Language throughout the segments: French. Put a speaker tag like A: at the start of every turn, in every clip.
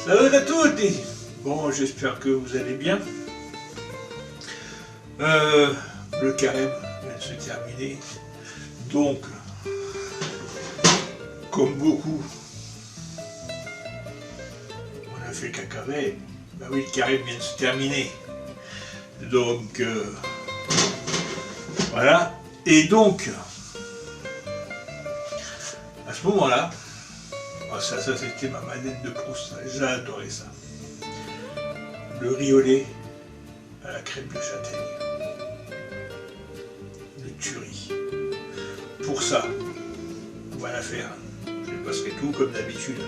A: Salut à tutti. Bon, j'espère que vous allez bien. Le carême vient de se terminer. Donc, comme beaucoup, on a fait le cacahuète. Bah oui, le carême vient de se terminer. Donc, voilà. Et donc, à ce moment-là, ça c'était ma Madeleine de Proust, j'ai adoré ça. Le riz au lait à la crème de châtaigne. Le tuerie. Pour ça, on va la faire. Je passerai tout comme d'habitude.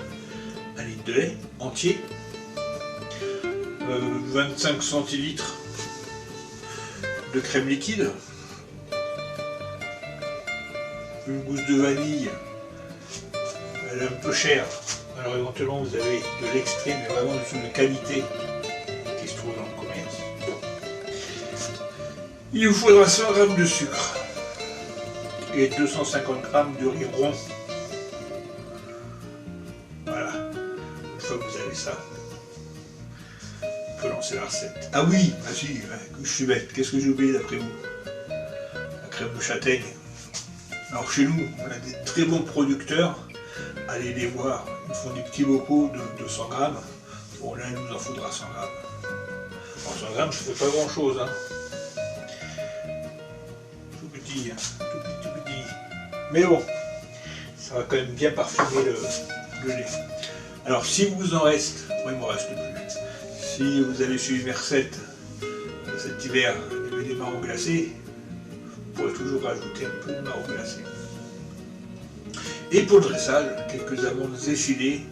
A: 1 litre de lait entier. 25 centilitres de crème liquide. Une gousse de vanille. Elle est un peu chère. Alors éventuellement vous avez de l'extrait, mais vraiment de qualité qui se trouve dans le commerce. Il vous faudra 100 g de sucre et 250 g de riz rond. Voilà. Une fois que vous avez ça, on peut lancer la recette. Ah oui, ah si, je suis bête. Qu'est-ce que j'ai oublié d'après vous? La crème de châtaigne. Alors chez nous, on a des très bons producteurs. Allez les voir, ils font des petits bocaux de 200 g. Bon là, il nous en faudra 100 g. Alors 100 g, ça fait pas grand chose. Hein. Tout petit, hein. Tout petit. Mais bon, ça va quand même bien parfumer le lait. Alors si vous en reste, moi il m'en reste plus. Si vous avez suivi mes recettes cet hiver, il y avait des marrons glacés, vous pourrez toujours rajouter un peu de marrons glacés. Et pour le dressage, quelques amandes effilées.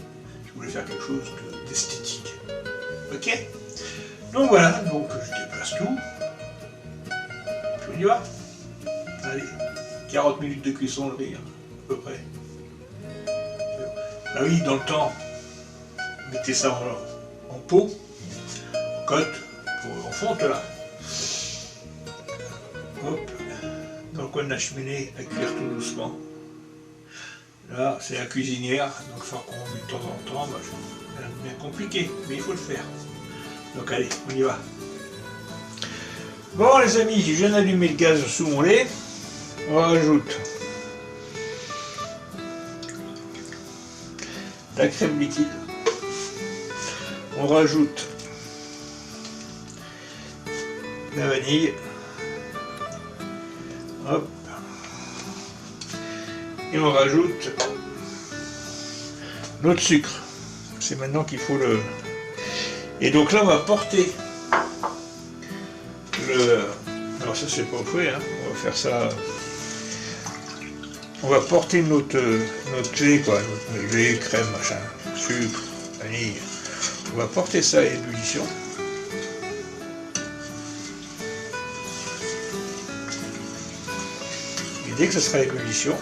A: Je voulais faire quelque chose d'esthétique. Ok? Donc voilà, donc je déplace tout. Puis on y va. Allez, 40 minutes de cuisson le riz, à peu près. Ah oui, dans le temps, mettez ça en pot, en cote, en fonte là. Hop, dans le coin de la cheminée, à cuire tout doucement. Là, c'est la cuisinière, donc faire qu'on met de temps en temps, c'est bien compliqué, mais il faut le faire. Donc allez, on y va. Bon les amis, je viens d'allumer le gaz sous mon lait. On rajoute la crème liquide. On rajoute la vanille. Hop. Et on rajoute notre sucre. C'est maintenant qu'il faut le... Et donc là on va porter le... Alors ça c'est pas au fouet, hein. On va faire ça... On va porter notre lait, quoi, notre lait, crème, machin, sucre, vanille. On va porter ça à ébullition. Et dès que ça sera à ébullition,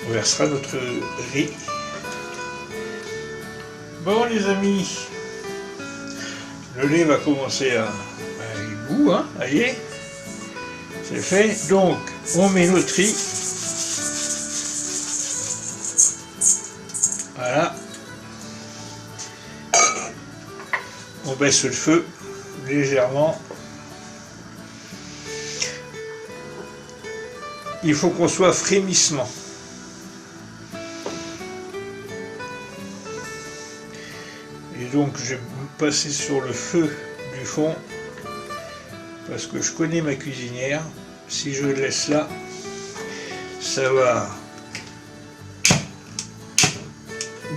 A: on versera notre riz. Bon les amis, le lait va commencer à bout, hein, voyez, c'est fait. Donc on met notre riz, voilà, on baisse le feu légèrement. Il faut qu'on soit frémissement. Et donc je vais passer sur le feu du fond parce que je connais ma cuisinière. Si je le laisse là, ça va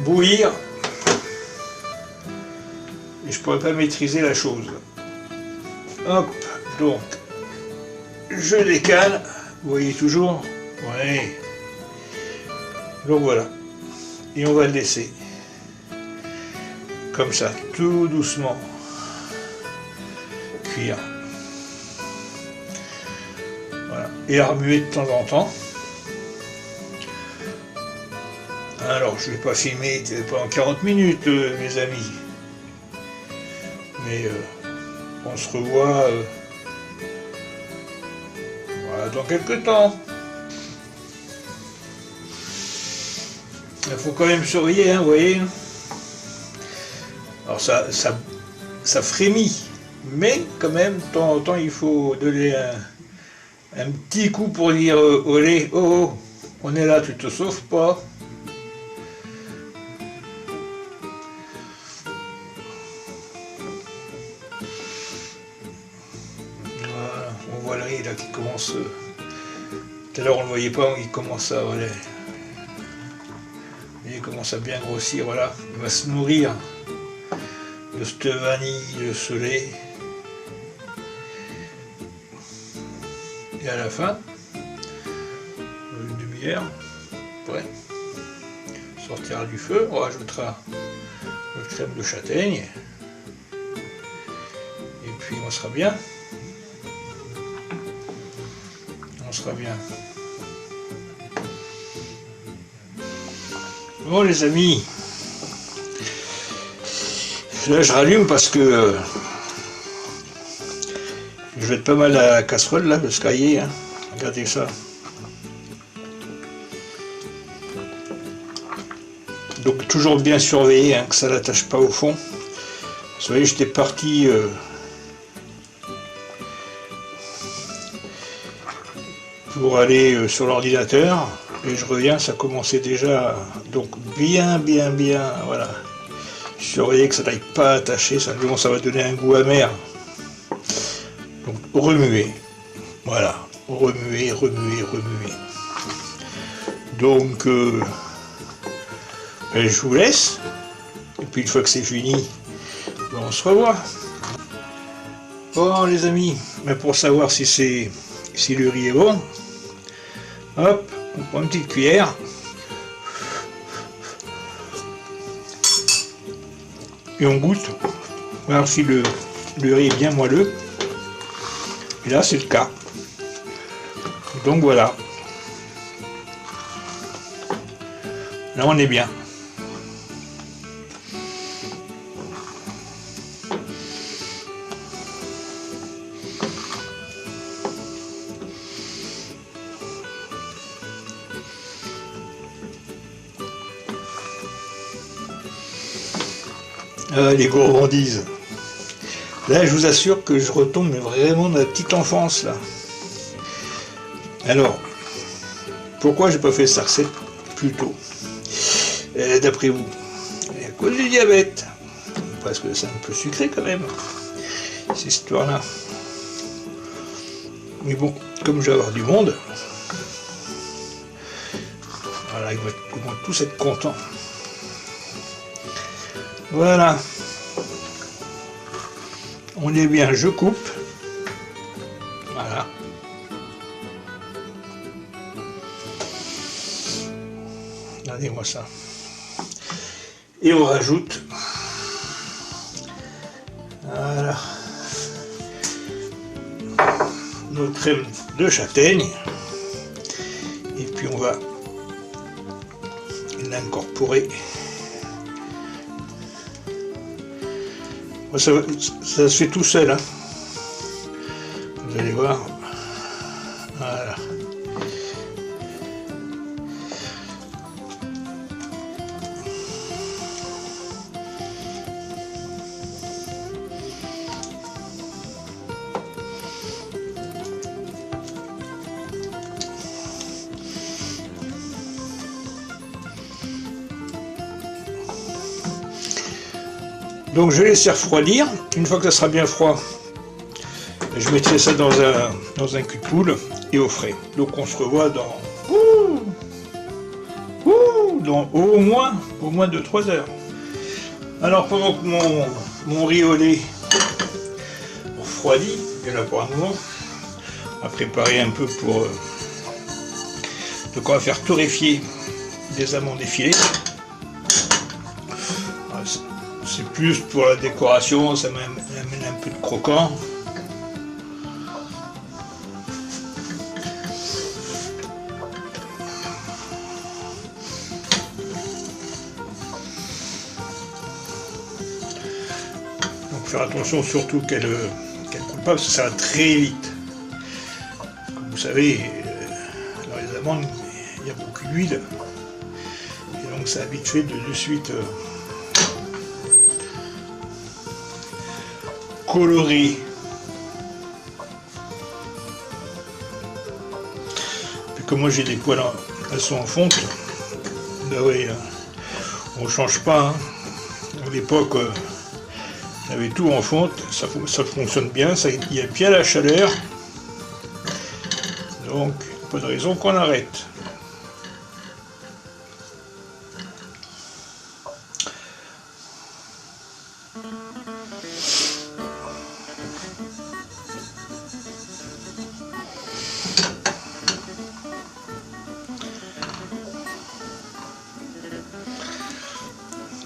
A: bouillir et je ne pourrai pas maîtriser la chose. Hop, donc je décale, vous voyez toujours, ouais. Donc voilà, et on va le laisser comme ça, tout doucement cuire. Voilà. Et à remuer de temps en temps. Alors, je ne vais pas filmer pendant 40 minutes, mes amis. Mais on se revoit voilà, dans quelques temps. Il faut quand même surveiller, hein, vous voyez. Alors ça frémit, mais quand même, de temps en temps, il faut donner un petit coup pour dire olé, oh, on est là, tu te sauves pas. Voilà, on voit le riz là qui commence. Tout à l'heure on ne le voyait pas, il commence à. Voilà, il commence à bien grossir, voilà. Il va se nourrir de cette vanille, de ce lait. Et à la fin, une demi-heure, après, sortira du feu, on rajoutera notre crème de châtaigne. Et puis on sera bien. On sera bien. Bon les amis, là je rallume parce que je vais être pas mal à la casserole là, le cahier, hein. Regardez ça. Donc toujours bien surveiller, hein, que ça n'attache pas au fond. Vous voyez, j'étais parti pour aller sur l'ordinateur et je reviens, ça commençait déjà, donc bien, voilà. Surveiller que ça n'aille pas attacher, simplement ça va donner un goût amer. Donc remuer, voilà, remuer. Donc je vous laisse, et puis une fois que c'est fini, on se revoit. Bon les amis, mais pour savoir si le riz est bon, hop, on prend une petite cuillère. Et on goûte, voir si le riz est bien moelleux. Et là c'est le cas. Donc voilà. Là on est bien. Ah, les gourmandises. Là, je vous assure que je retombe vraiment dans la petite enfance, là. Alors, pourquoi j'ai pas fait cette recette plus tôt, d'après vous? À cause du diabète. Parce que c'est un peu sucré, quand même, cette histoire-là. Mais bon, comme je vais avoir du monde, voilà, ils vont tous être contents. Voilà, on est bien, je coupe, voilà, regardez-moi ça, et on rajoute, voilà, notre crème de châtaigne, et puis on va l'incorporer. Ça se fait tout seul, hein. Vous allez voir. Voilà. Donc je laisse refroidir. Une fois que ça sera bien froid, je mettrai ça dans un cul de poule et au frais. Donc on se revoit dans au moins 2-3 heures. Alors pendant que mon riz au lait refroidit, il y en a pour un moment, on va préparer un peu pour donc on va faire torréfier des amandes effilées. C'est plus pour la décoration, ça m'amène un peu de croquant. Donc faire attention surtout qu'elle coule pas, parce que ça va très vite. Comme vous savez, dans les amandes, il y a beaucoup d'huile. Et donc ça a vite fait de suite. coloré. Puis comme moi j'ai des poils, elles sont en fonte. Bah oui, on change pas. Hein. À l'époque, on avait tout en fonte, ça fonctionne bien, il y a bien la chaleur. Donc, pas de raison qu'on arrête.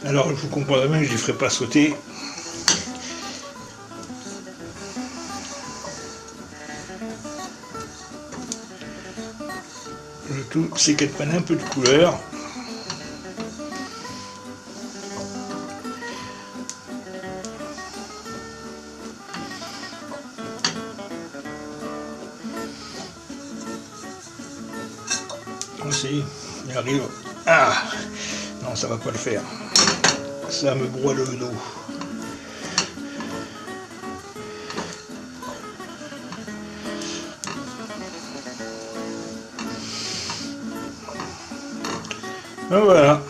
A: Alors, vous comprendrez bien que je ne les ferai pas sauter. Le tout, c'est qu'elles prennent un peu de couleur. Aussi, il arrive. Ah! Non, ça va pas le faire. Ça me broie le dos. Et voilà.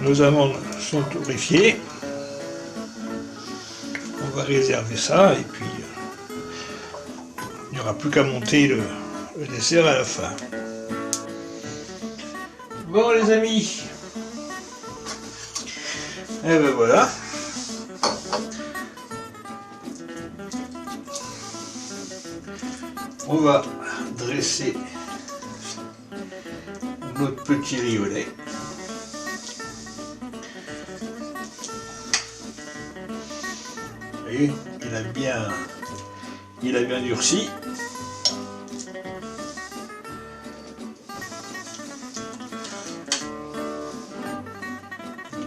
A: Nos amandes sont torréfiées. On va réserver ça et puis il n'y aura plus qu'à monter le dessert à la fin. Bon les amis, et ben voilà. On va dresser notre petit riolet. Vous voyez, il a bien durci.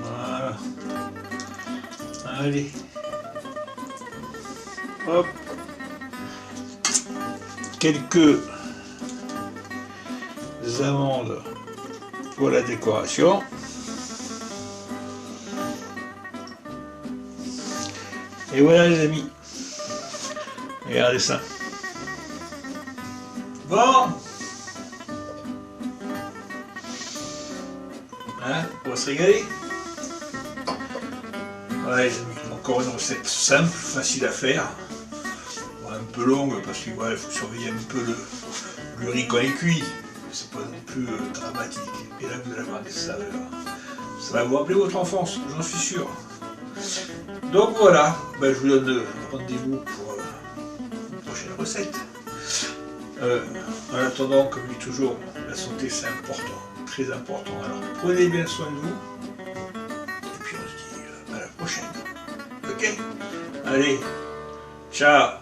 A: Voilà. Allez. Hop. Quelques amandes pour la décoration. Et voilà les amis. Regardez ça. Bon. Hein, on va se régaler. Voilà les amis. Encore une recette simple, facile à faire. Un peu longue parce qu'il voilà, faut surveiller un peu le riz quand il est cuit. C'est pas non plus dramatique. Et là vous allez avoir des saveurs. Ça va vous rappeler votre enfance, j'en suis sûr. Donc voilà, ben, je vous donne rendez-vous pour une prochaine recette. En attendant, comme je dis toujours, la santé c'est important, très important. Alors prenez bien soin de vous. Et puis on se dit à la prochaine. Ok? Allez, ciao!